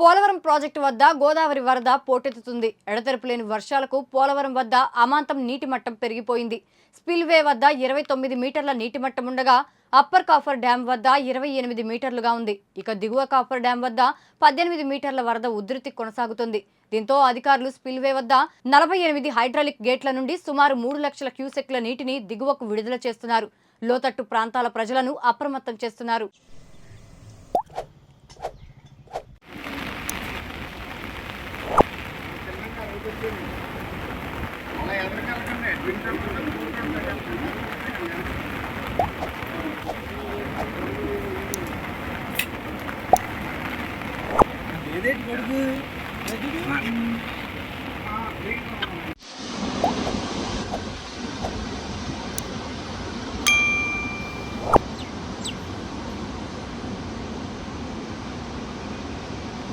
Polavaram project వద్ద గోదావరి వరద పోటెత్తుతుంది. ఎడతెరపులేని వర్షాలకు పోలవరం వద్ద అమాంతం నీటి మట్టం పెరిగిపోయింది. స్పిల్వే వద్ద 29 మీటర్ల నీటి మట్టం ఉండగా అప్పర్ కాఫర్ డ్యాం వద్ద 28 మీటర్లుగా ఉంది. ఇక దిగువ కాఫర్ డ్యాం వద్ద 18 మీటర్ల వరద ఉధృతి కొనసాగుతుంది. దీంతో అధికారులు స్పిల్వే వద్ద 48 హైడ్రాలిక్ గేట్ల నుండి సుమారు 3 లక్షల క్యూసెక్ల నీటిని దిగువకు విడుదల చేస్తున్నారు. లోతట్టు ప్రాంతాల ప్రజలను అప్రమత్తం చేస్తున్నారు. ఏదేంటి కొడుకు